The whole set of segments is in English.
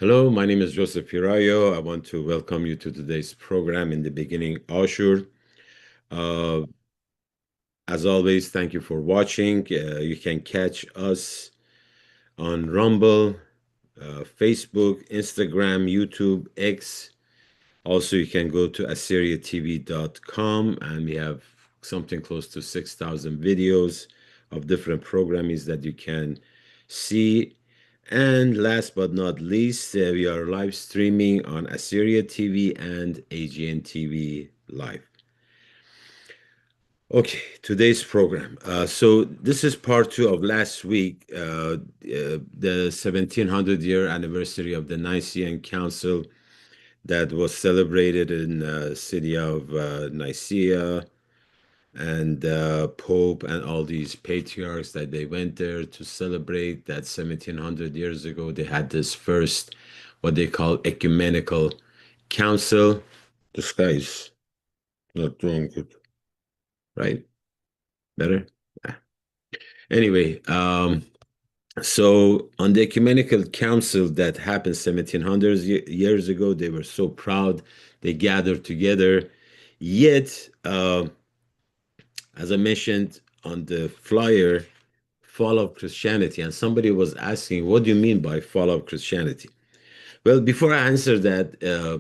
Hello, my name is Joseph Pirayo. I want to welcome you to today's program. In the beginning, Ashur. Uh, as always, thank you for watching. You can catch us on Rumble, Facebook, Instagram, YouTube, X. Also, you can go to assyriatv.com and we have something close to 6,000 videos of different programmings that you can see. And last but not least, we are live streaming on Assyria TV and AGN TV Live. Okay, today's program. So this is part two of last week, the 1700 year anniversary of the Nicene Council that was celebrated in city of Nicaea, and Pope and all these patriarchs that they went there to celebrate that 1700 years ago. They had this first, what they call ecumenical council. This guy's not doing good, right? Better? Ah. Anyway, so on the ecumenical council that happened 1700 years ago, they were so proud. They gathered together. Yet, as I mentioned on the flyer, fall of Christianity. And somebody was asking, what do you mean by fall of Christianity? Well, before I answer that, I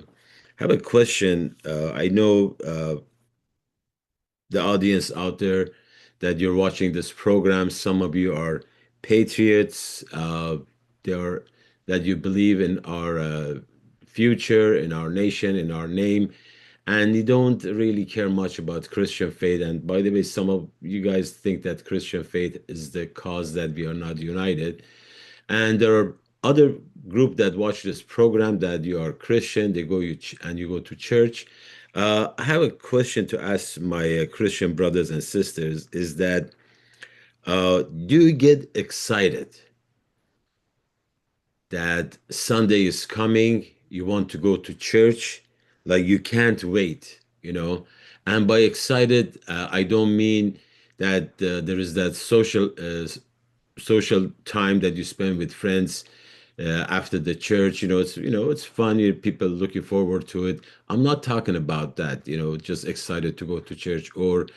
have a question. I know the audience out there that you're watching this program, some of you are patriots. There are that you believe in our future, in our nation, in our name, and you don't really care much about Christian faith. And by the way, some of you guys think that Christian faith is the cause that we are not united. And there are other group that watch this program that you are Christian, and you go to church. I have a question to ask my Christian brothers and sisters is that do you get excited that Sunday is coming, you want to go to church, like you can't wait, you know? And by excited, I don't mean that there is that social time that you spend with friends after the church. It's fun. People looking forward to it. I'm not talking about that. Just excited to go to church. Or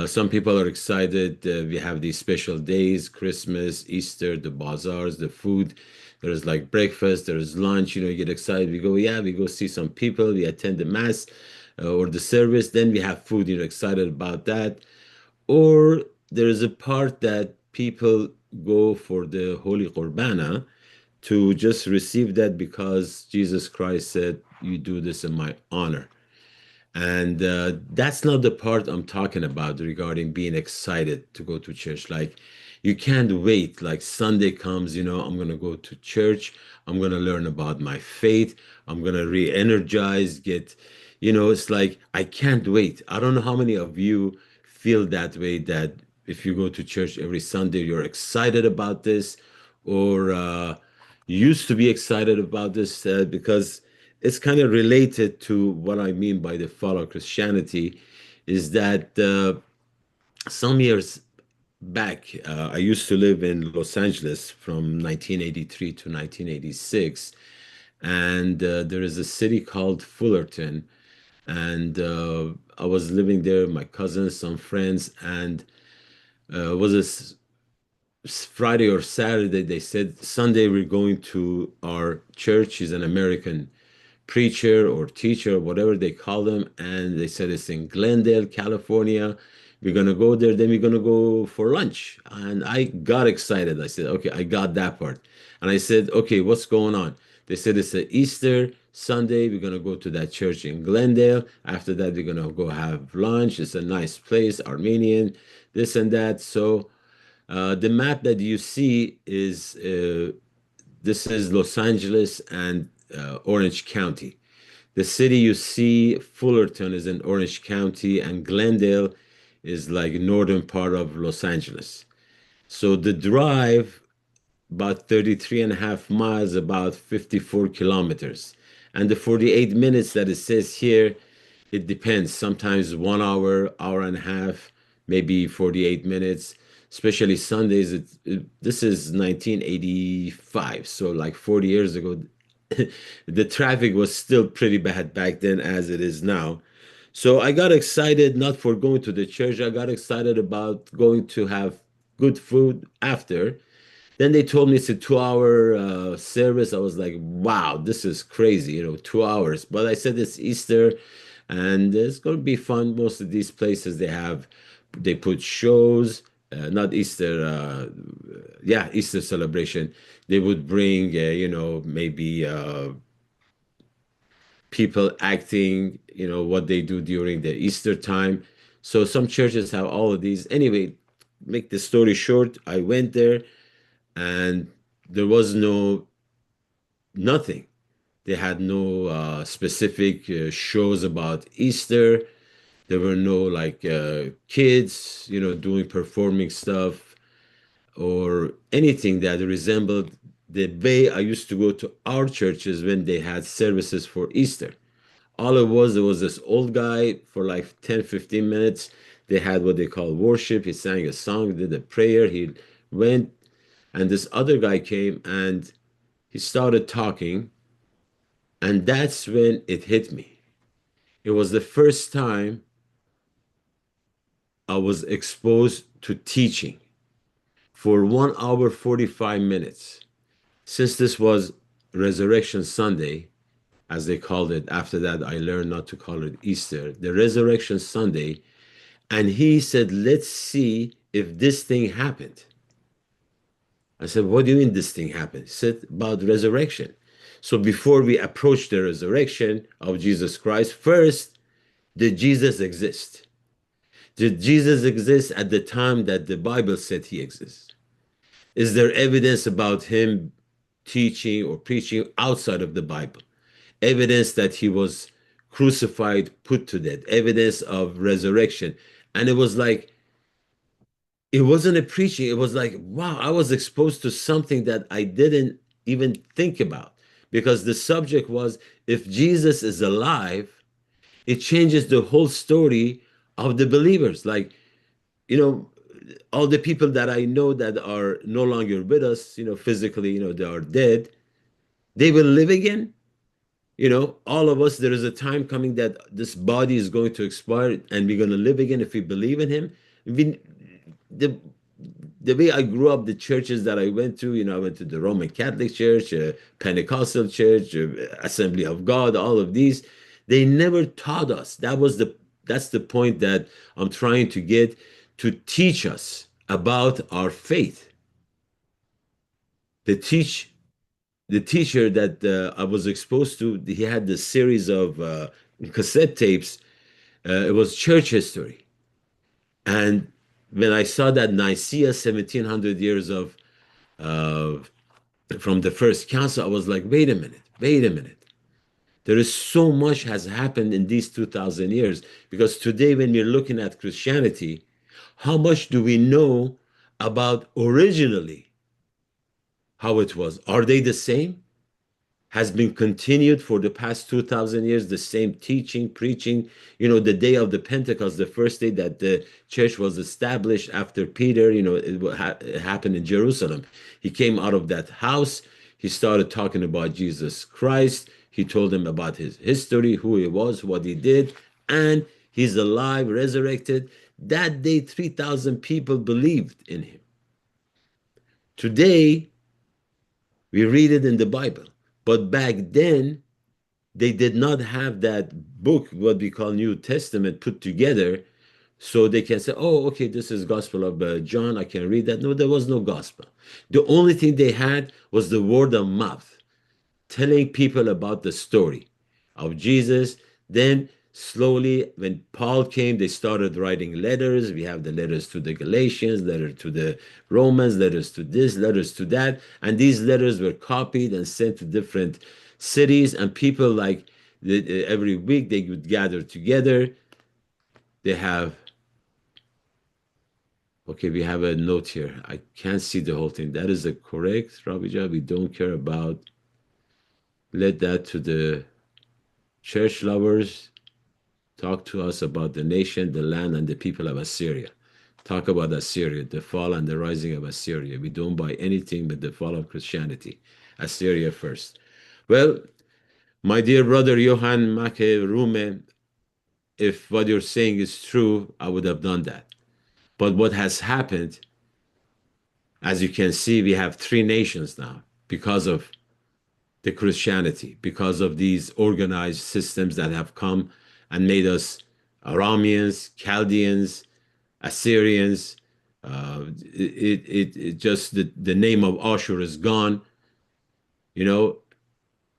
some people are excited. We have these special days: Christmas, Easter, the bazaars, the food. There's like breakfast. There's lunch. You get excited. We go, yeah, we go see some people. We attend the mass or the service. Then we have food. You're excited about that. Or there is a part that people go for the Holy Qurbana to just receive that because Jesus Christ said, "You do this in my honor." And that's not the part I'm talking about regarding being excited to go to church. Like, you can't wait. Like, Sunday comes, I'm going to go to church. I'm going to learn about my faith. I'm going to re energize, it's like, I can't wait. I don't know how many of you feel that way, that if you go to church every Sunday, you're excited about this, or used to be excited about this because it's kind of related to what I mean by the fall of Christianity, is that some years back, I used to live in Los Angeles from 1983 to 1986, and there is a city called Fullerton, and I was living there, my cousins, some friends, and it was a Friday or Saturday. They said Sunday we're going to our church. He's an American preacher or teacher, whatever they call them, and they said it's in Glendale, California. We're gonna go there, then we're gonna go for lunch. And I got excited. I said, okay, I got that part. And I said, okay, what's going on? They said it's a Easter Sunday. We're gonna go to that church in Glendale. After that, we're gonna go have lunch. It's a nice place, Armenian, this and that. So the map that you see is this is Los Angeles and Orange County. The city you see, Fullerton, is in Orange County, and Glendale is like northern part of Los Angeles. So the drive, about 33 and a half miles, about 54 kilometers. And the 48 minutes that it says here, it depends. Sometimes 1 hour, hour and a half, maybe 48 minutes. Especially Sundays. This is 1985, so like 40 years ago. the traffic was still pretty bad back then as it is now. So I got excited not for going to the church. I got excited about going to have good food after. Then they told me it's a 2 hour service. I was like, wow, this is crazy, 2 hours. But I said it's Easter and it's going to be fun. Most of these places they put shows, not Easter, yeah, Easter celebration. They would bring, maybe people acting, what they do during the Easter time. So some churches have all of these. Anyway, make the story short, I went there and there was nothing. They had no specific shows about Easter. There were no like kids, doing performing stuff or anything that resembled the way I used to go to our churches when they had services for Easter. All it was, there was this old guy for like 10, 15 minutes. They had what they call worship. He sang a song, did a prayer. He went, and this other guy came and he started talking. And that's when it hit me. It was the first time I was exposed to teaching for 1 hour, 45 minutes. Since this was Resurrection Sunday, as they called it, after that, I learned not to call it Easter, the Resurrection Sunday. And he said, let's see if this thing happened. I said, what do you mean this thing happened? He said, about resurrection. So before we approach the resurrection of Jesus Christ, first, did Jesus exist? Did Jesus exist at the time that the Bible said he exists? Is there evidence about him teaching or preaching outside of the Bible? Evidence that he was crucified, put to death, evidence of resurrection. And it was like, it wasn't a preaching. It was like, wow, I was exposed to something that I didn't even think about because the subject was if Jesus is alive, it changes the whole story of the believers. Like, you know, all the people that I know that are no longer with us, physically, they are dead, they will live again. All of us, there is a time coming that this body is going to expire and we're going to live again if we believe in him. We, the the way I grew up, the churches that I went to, I went to the Roman Catholic Church, Pentecostal Church, Assembly of God, all of these, they never taught us. That's the point that I'm trying to get to teach us about our faith. The teach the teacher that I was exposed to, he had this series of cassette tapes. It was church history, and when I saw that Nicaea, 1700 years of uh, from the first council, I was like, wait a minute, wait a minute. There is so much has happened in these 2000 years because today when we're looking at Christianity, how much do we know about originally how it was? Are they the same? Has been continued for the past 2000 years, the same teaching, preaching. The day of the Pentecost, the first day that the church was established after Peter, it happened in Jerusalem. He came out of that house. He started talking about Jesus Christ. He told them about his history, who he was, what he did, and he's alive, resurrected. That day, 3,000 people believed in him. Today, we read it in the Bible. But back then, they did not have that book, what we call New Testament, put together so they can say, oh, okay, this is Gospel of John. I can read that. No, there was no gospel. The only thing they had was the word of mouth, telling people about the story of Jesus. Then slowly, when Paul came, they started writing letters. We have the letters to the Galatians, letter to the Romans, letters to this, letters to that. And these letters were copied and sent to different cities. And people like every week they would gather together. They have, okay, we have a note here. I can't see the whole thing. That is the correct, Rabija. We don't care about. Let that to the church lovers. Talk to us about the nation, the land, and the people of Assyria. Talk about Assyria, the fall and the rising of Assyria. We don't buy anything but the fall of Christianity. Assyria first. Well, my dear brother Johann Make Rume, if what you're saying is true, I would have done that. But what has happened, as you can see, we have three nations now because of the Christianity, because of these organized systems that have come and made us Arameans, Chaldeans, Assyrians. It just the name of Ashur is gone. You know,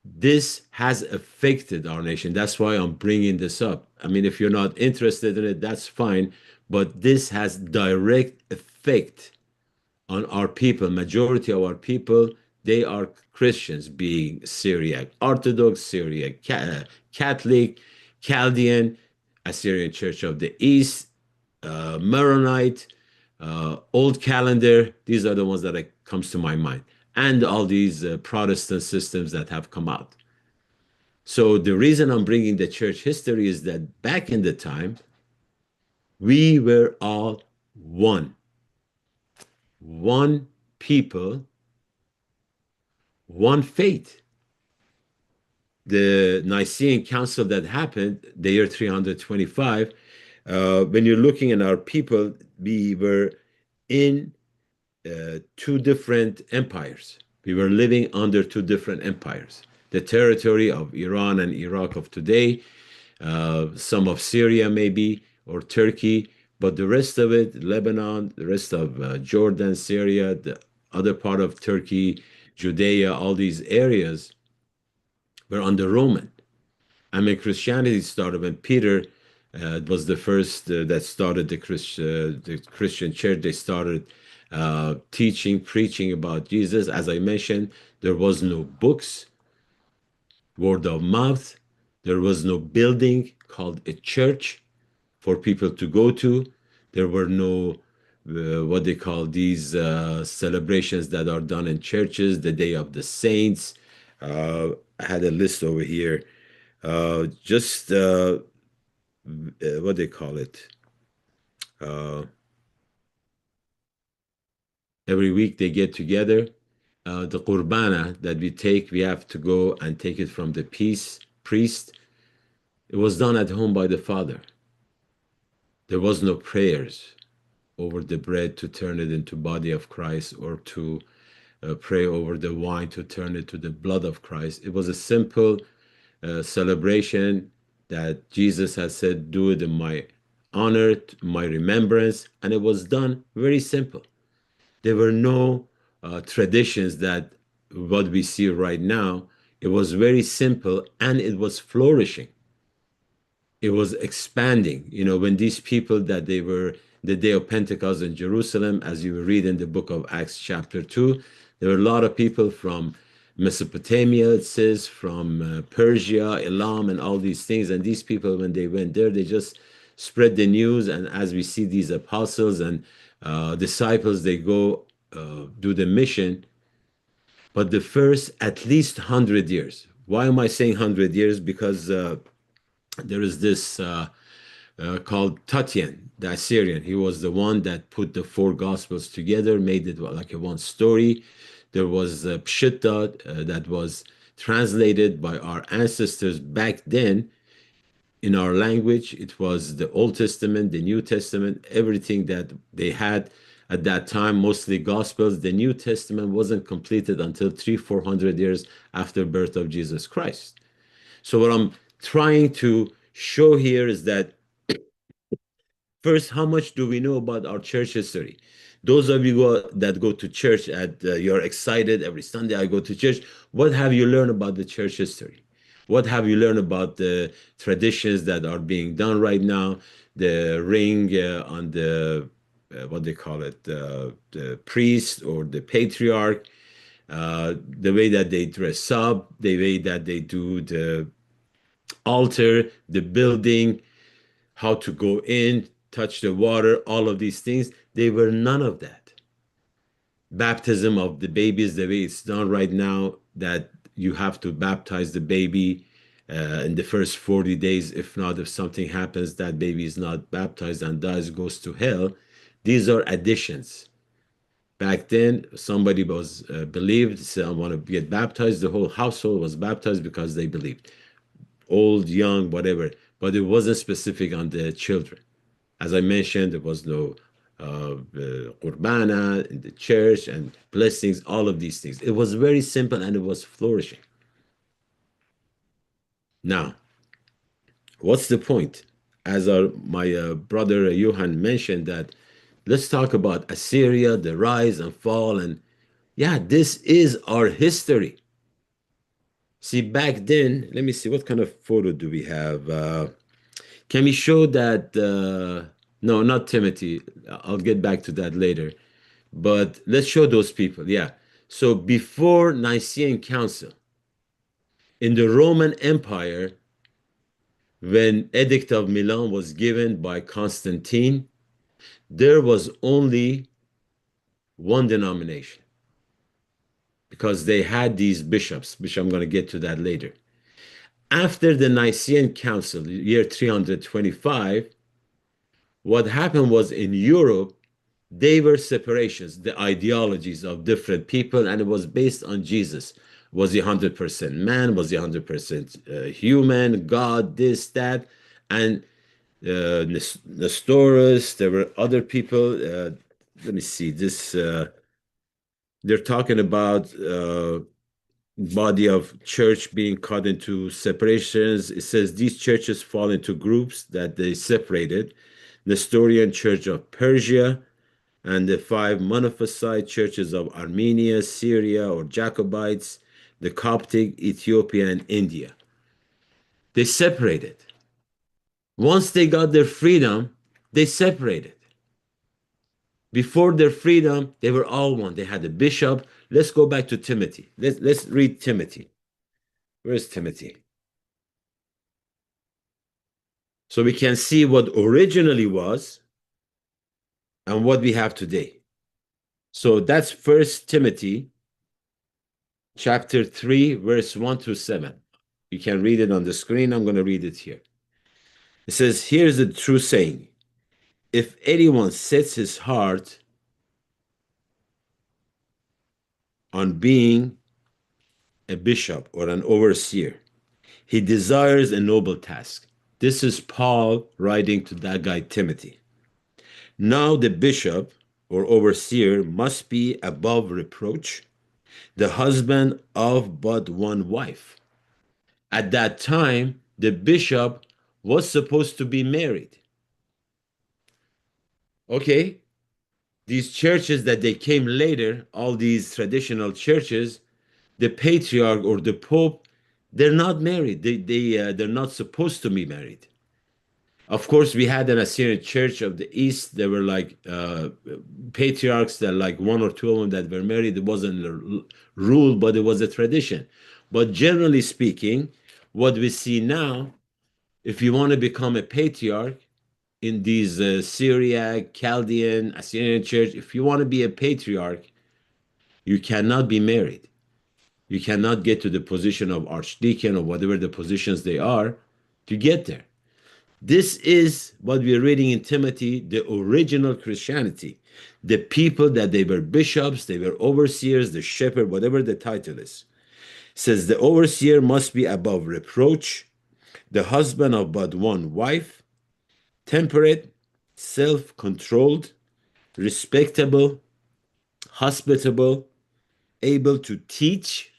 this has affected our nation. That's why I'm bringing this up. I mean, if you're not interested in it, that's fine. But this has direct effect on our people. Majority of our people, they are Christians, being Syriac Orthodox, Syriac Catholic, Chaldean, Assyrian Church of the East, Maronite, Old Calendar. These are the ones that comes to my mind, and all these Protestant systems that have come out. So the reason I'm bringing the church history is that back in the time, we were all one people, one faith. The Nicene Council that happened the year 325, when you're looking at our people, we were in two different empires. We were living under two different empires. The territory of Iran and Iraq of today, some of Syria maybe, or Turkey, but the rest of it, Lebanon, the rest of Jordan, Syria, the other part of Turkey, Judea, all these areas were under Roman. I mean, Christianity started when Peter was the first that started the Christian church. They started teaching, preaching about Jesus. As I mentioned, there was no books, word of mouth. There was no building called a church for people to go to. There were no what they call these celebrations that are done in churches, the Day of the Saints. I had a list over here. Just what they call it. Uh, every week they get together. The qurbana that we take, we have to go and take it from the peace priest. It was done at home by the father. There was no prayers over the bread to turn it into body of Christ, or to pray over the wine to turn it to the blood of Christ. It was a simple celebration that Jesus has said, do it in my honor, my remembrance, and it was done very simple. There were no traditions that what we see right now. It was very simple and it was flourishing. It was expanding. You know, when these people that they were the day of Pentecost in Jerusalem, as you read in the book of Acts, chapter 2, there were a lot of people from Mesopotamia, it says, from Persia, Elam, and all these things. And these people, when they went there, they just spread the news. And as we see these apostles and disciples, they go do the mission. But the first at least 100 years. Why am I saying 100 years? Because there is this called Tatian, the Assyrian. He was the one that put the four gospels together, made it like a one story. There was Pshitta that was translated by our ancestors back then in our language. It was the Old Testament, the New Testament, everything that they had at that time, mostly Gospels. The New Testament wasn't completed until 400 years after birth of Jesus Christ. So what I'm trying to show here is that first, how much do we know about our church history? Those of you that go to church, you're excited every Sunday. I go to church. What have you learned about the church history? What have you learned about the traditions that are being done right now? The ring on the what they call it, the priest or the patriarch, the way that they dress up, the way that they do the altar, the building, how to go in, touch the water, all of these things. They were none of that. Baptism of the babies, the way it's done right now, that you have to baptize the baby in the first 40 days. If not, if something happens, that baby is not baptized and dies, goes to hell. These are additions. Back then, somebody was believed, said, I want to get baptized. The whole household was baptized because they believed, old, young, whatever. But it wasn't specific on the children. As I mentioned, there was no qurbana in the church and blessings, all of these things. It was very simple and it was flourishing. Now, what's the point? As my brother Johan mentioned, that let's talk about Assyria, the rise and fall, and yeah, this is our history. See, back then, let me see, what kind of photo do we have? Can we show that? No, not Timothy. I'll get back to that later. But let's show those people. Yeah. So before Nicene Council, in the Roman Empire, when Edict of Milan was given by Constantine, there was only one denomination because they had these bishops, which I'm going to get to that later. After the Nicene Council, year 325, what happened was in Europe, they were separations, the ideologies of different people, and it was based on Jesus. Was he 100% man? Was he 100% human? God, this, that. And Nestorius, there were other people. Let me see, this, they're talking about body of church being cut into separations. It says these churches fall into groups that they separated. Nestorian Church of Persia, and the five Monophysite churches of Armenia, Syria, or Jacobites, the Coptic, Ethiopia, and India. They separated. Once they got their freedom, they separated. Before their freedom, they were all one. They had a bishop. Let's go back to Timothy. Let's read Timothy. Where's Timothy? So we can see what originally was and what we have today. So that's First Timothy chapter 3, verse 1 through 7. You can read it on the screen. I'm going to read it here. It says, here's the true saying. If anyone sets his heart on being a bishop or an overseer, he desires a noble task. This is Paul writing to that guy, Timothy. Now the bishop or overseer must be above reproach, the husband of but one wife. At that time, the bishop was supposed to be married. Okay, these churches that they came later, all these traditional churches, the patriarch or the pope, they're not married. They're not supposed to be married. Of course, we had an Assyrian church of the East. There were like patriarchs that, like one or two of them, that were married. It wasn't a rule, but it was a tradition. But generally speaking, what we see now, if you want to become a patriarch in these Syriac, Chaldean, Assyrian church, if you want to be a patriarch, you cannot be married. You cannot get to the position of archdeacon or whatever the positions they are to get there. This is what we're reading in Timothy, the original Christianity. The people that they were bishops, they were overseers, the shepherd, whatever the title is. It says the overseer must be above reproach, the husband of but one wife, temperate, self-controlled, respectable, hospitable, able to teach,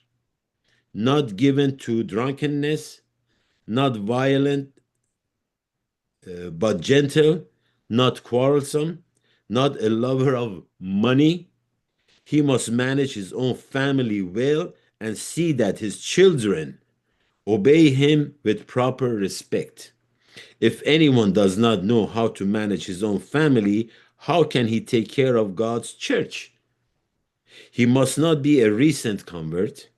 not given to drunkenness, not violent, but gentle, not quarrelsome, not a lover of money. He must manage his own family well and see that his children obey him with proper respect. If anyone does not know how to manage his own family, how can he take care of God's church? He must not be a recent convert,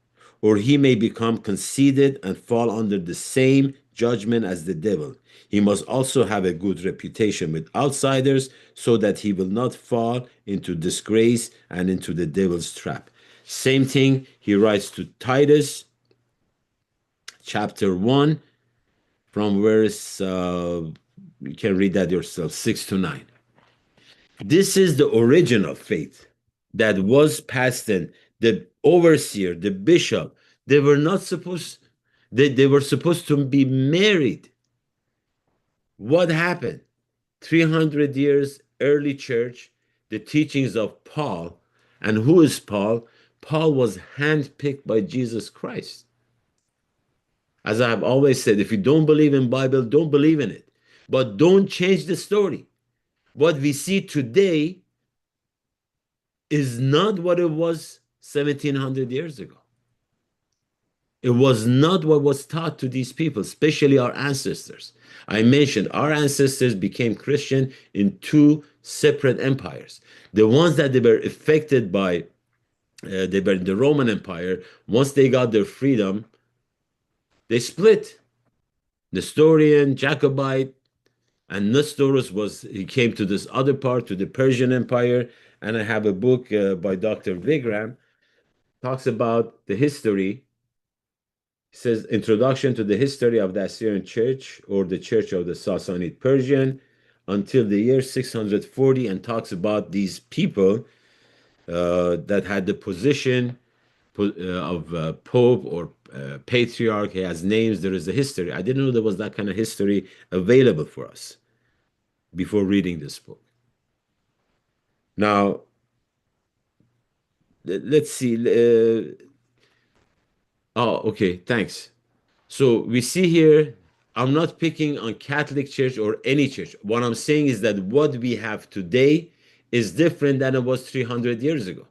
or he may become conceited and fall under the same judgment as the devil. He must also have a good reputation with outsiders so that he will not fall into disgrace and into the devil's trap. Same thing he writes to Titus, chapter 1, from verse, you can read that yourself, 6 to 9. This is the original faith. that was passed in, the overseer, the bishop, they were not supposed, they were supposed to be married. What happened? 300 years early church, the teachings of Paul. And who is Paul? Paul was handpicked by Jesus Christ. As I have always said, if you don't believe in Bible, don't believe in it. But don't change the story. What we see today is not what it was 1700 years ago. It was not what was taught to these people, especially our ancestors. I mentioned our ancestors became Christian in two separate empires. The ones that they were affected by, they were in the Roman Empire. Once they got their freedom, they split. Nestorian, Jacobite, and Nestorus was, he came to this other part, to the Persian Empire. And I have a book by Dr. Vigram, talks about the history. It says introduction to the history of the Assyrian Church or the Church of the Sassanid Persian until the year 640, and talks about these people that had the position of Pope or Patriarch. He has names. There is a history. I didn't know there was that kind of history available for us before reading this book. Now, let's see. Oh, okay. Thanks. So we see here, I'm not picking on Catholic Church or any church. What I'm saying is that what we have today is different than it was 300 years ago,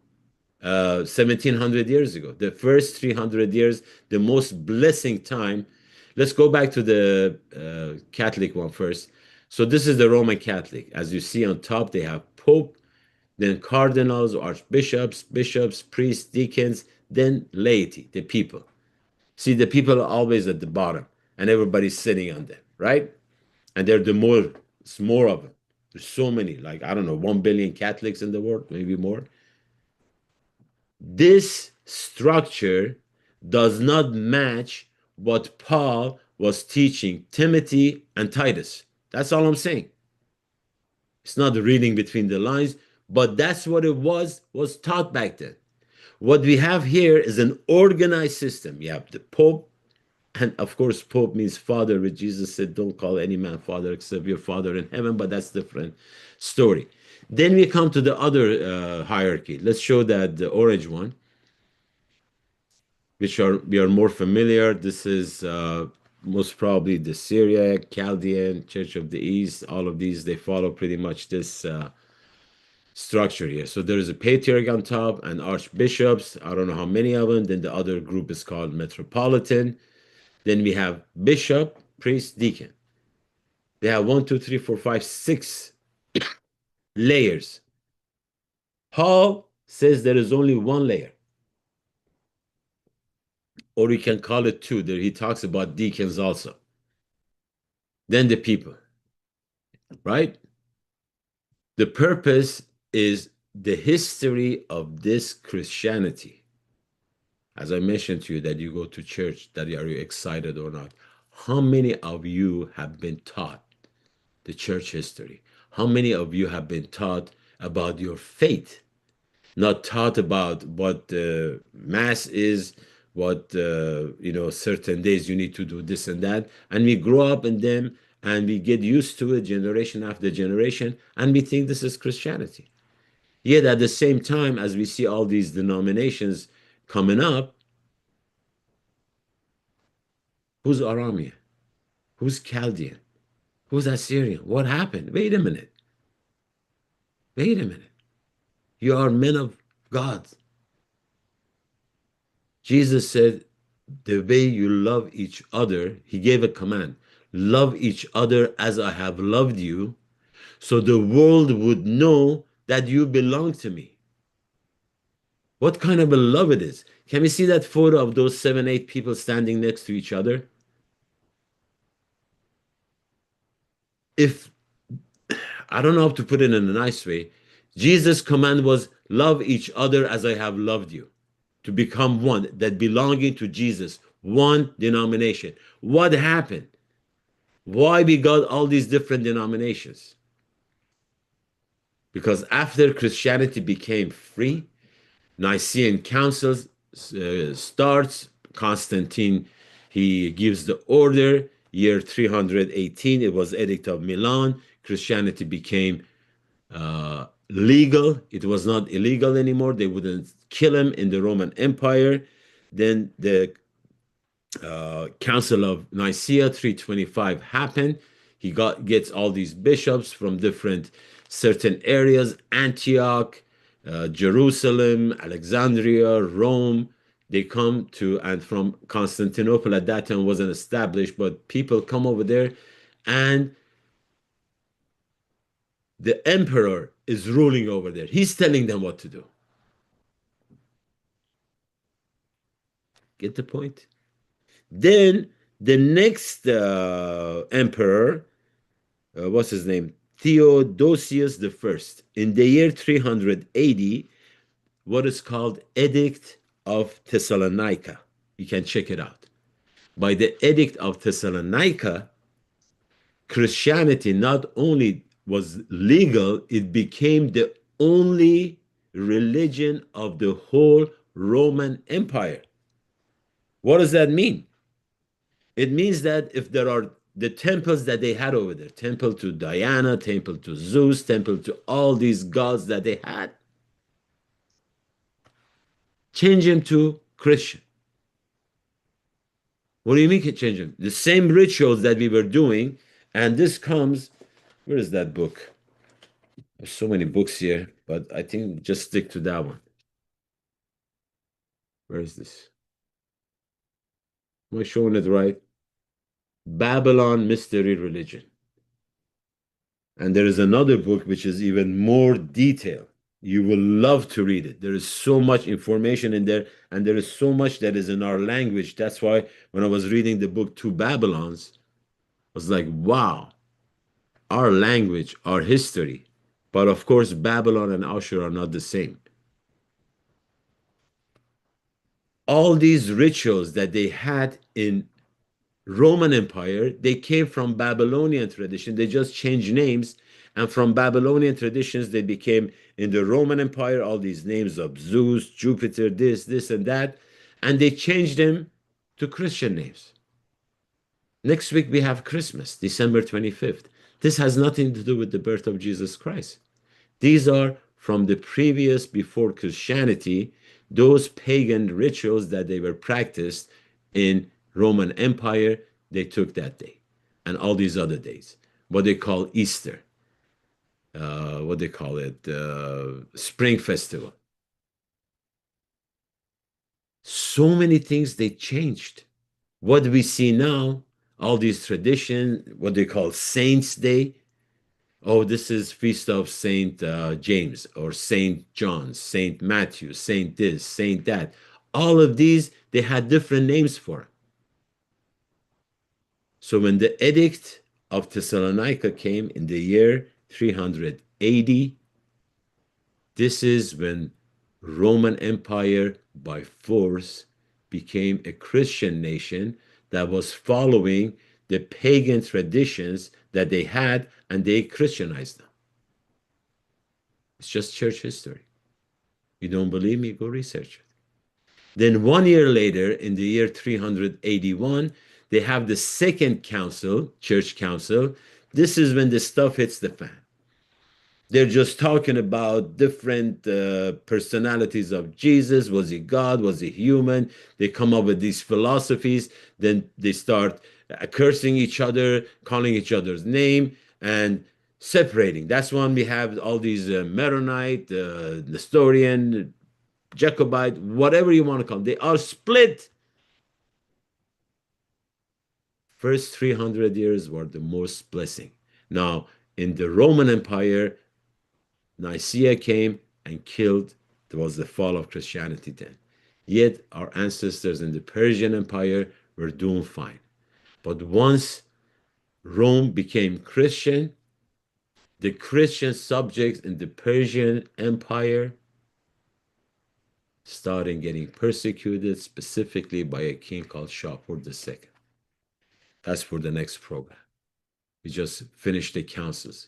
1700 years ago. The first 300 years, the most blessing time. Let's go back to the Catholic one first. So this is the Roman Catholic. As you see on top, they have Pope, then cardinals, archbishops, bishops, priests, deacons, then laity, the people. See, the people are always at the bottom, and everybody's sitting on them, right? And they're the more, it's more of them. There's so many, like, I don't know, 1 billion Catholics in the world, maybe more. This structure does not match what Paul was teaching Timothy and Titus. That's all I'm saying. It's not reading between the lines, but that's what it was taught back then. What we have here is an organized system. You have the Pope, and of course, Pope means father, which Jesus said, don't call any man father except your father in heaven, but that's a different story. Then we come to the other hierarchy. Let's show that the orange one, which are we are more familiar. This is most probably the Syriac, Chaldean, Church of the East. All of these, they follow pretty much this structure here. So there is a patriarch on top and archbishops. I don't know how many of them. Then the other group is called metropolitan. Then we have bishop, priest, deacon. They have 1, 2, 3, 4, 5, 6 layers. Paul says there is only one layer, or we can call it two. There he talks about deacons also. Then the people, right? The purpose is the history of this Christianity. As I mentioned to you, that you go to church, that are you excited or not? How many of you have been taught the church history? How many of you have been taught about your faith? Not taught about what mass is, what certain days you need to do this and that, and we grow up in them and we get used to it generation after generation, and we think this is Christianity. Yet at the same time, as we see all these denominations coming up, who's Aramean? Who's Chaldean? Who's Assyrian? What happened? Wait a minute. Wait a minute. You are men of God. Jesus said, the way you love each other, he gave a command, love each other as I have loved you, so the world would know that you belong to me. What kind of a love it is? Can we see that photo of those 7, 8 people standing next to each other? If, I don't know how to put it in a nice way, Jesus' command was love each other as I have loved you, to become one, that belonging to Jesus, one denomination. What happened? Why we got all these different denominations? Because after Christianity became free, Nicene Council starts. Constantine, he gives the order. Year 318, it was Edict of Milan. Christianity became legal. It was not illegal anymore. They wouldn't kill him in the Roman Empire. Then the Council of Nicaea 325 happened. He gets all these bishops from different certain areas: Antioch, Jerusalem, Alexandria, Rome. They come to, and from Constantinople at that time wasn't established, but people come over there, and the emperor is ruling over there. He's telling them what to do. Get the point? Then the next emperor, what's his name? Theodosius the First, in the year 380, what is called Edict of Thessalonica. You can check it out. By the Edict of Thessalonica, Christianity not only was legal, it became the only religion of the whole Roman Empire. What does that mean? It means that if there are the temples that they had over there, temple to Diana, temple to Zeus, temple to all these gods that they had, change them to Christian. What do you mean change them? The same rituals that we were doing, and this comes, where is that book? There's so many books here, but I think just stick to that one. Where is this? Am I showing it right? Babylon Mystery Religion. And there is another book which is even more detailed. You will love to read it. There is so much information in there, and there is so much that is in our language. That's why when I was reading the book Two Babylons, I was like, wow, our language, our history. But of course, Babylon and Ashur are not the same. All these rituals that they had in Roman Empire, they came from Babylonian tradition. They just changed names. And from Babylonian traditions, they became in the Roman Empire all these names of Zeus, Jupiter, this, and that. And they changed them to Christian names. Next week, we have Christmas, December 25th. This has nothing to do with the birth of Jesus Christ. These are from the previous, before Christianity, those pagan rituals that they were practiced in Roman Empire, they took that day and all these other days. What they call Easter, what they call it, Spring Festival. So many things they changed. What we see now, all these traditions, what they call Saints' Day. Oh, this is Feast of Saint James or Saint John, Saint Matthew, Saint this, Saint that. All of these, they had different names for it. So when the Edict of Thessalonica came in the year 380, this is when Roman Empire by force became a Christian nation that was following the pagan traditions that they had, and they Christianized them. It's just church history. You don't believe me? Go research it. Then 1 year later, in the year 381, they have the second council, church council. This is when the stuff hits the fan. They're just talking about different personalities of Jesus. Was he God? Was he human? They come up with these philosophies. Then they start cursing each other, calling each other's name, and separating. That's when we have all these Maronite, Nestorian, Jacobite, whatever you want to call them. They are split. First 300 years were the most blessing. Now, in the Roman Empire, Nicaea came and killed. It was the fall of Christianity then. Yet our ancestors in the Persian Empire were doing fine. But once Rome became Christian, the Christian subjects in the Persian Empire started getting persecuted, specifically by a king called Shapur II. That's for the next program. We just finished the councils.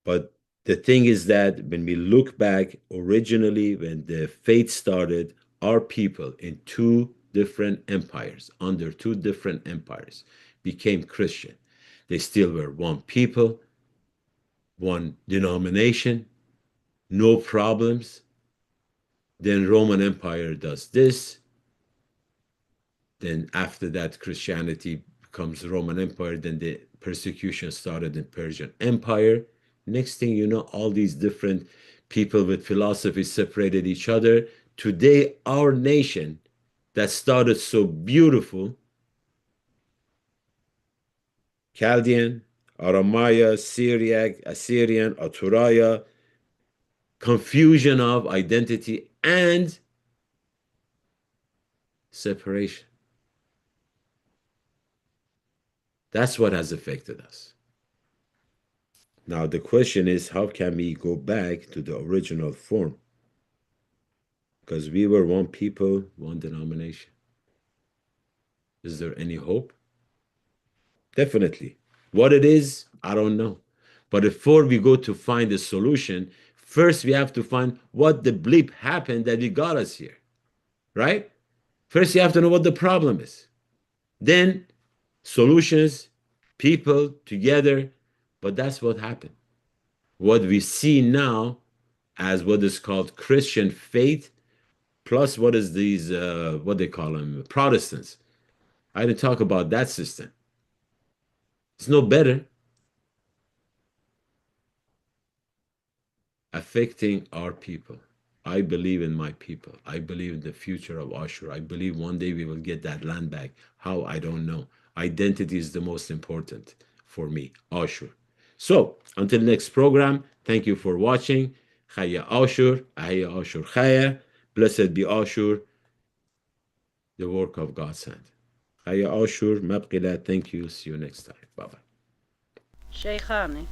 But The thing is that when we look back, originally, when the faith started, our people in two different empires, under two different empires, became Christian. They still were one people, one denomination, no problems. Then Roman Empire does this. Then after that, Christianity becomes Roman Empire. Then the persecution started in Persian Empire. Next thing you know, all these different people with philosophy separated each other. Today, our nation that started so beautiful, Chaldean, Aramaya, Syriac, Assyrian, Aturaya, confusion of identity and separation. That's what has affected us. Now, the question is, how can we go back to the original form? Because we were one people, one denomination. Is there any hope? Definitely. What it is, I don't know. But before we go to find a solution, first we have to find what the bleep happened that we got us here, right? First, you have to know what the problem is. Then, solutions, people together. But that's what happened. What we see now as what is called Christian faith, plus what is these, what they call them, Protestants. I didn't talk about that system. It's no better. Affecting our people. I believe in my people. I believe in the future of Ashur. I believe one day we will get that land back. How? I don't know. Identity is the most important for me, Ashur. So, until next program, thank you for watching. Chaya Ashur, Ahaya Ashur Chaya. Blessed be Ashur, the work of God's hand. Chaya Ashur, Mabqila, thank you. See you next time. Bye bye. شيخاني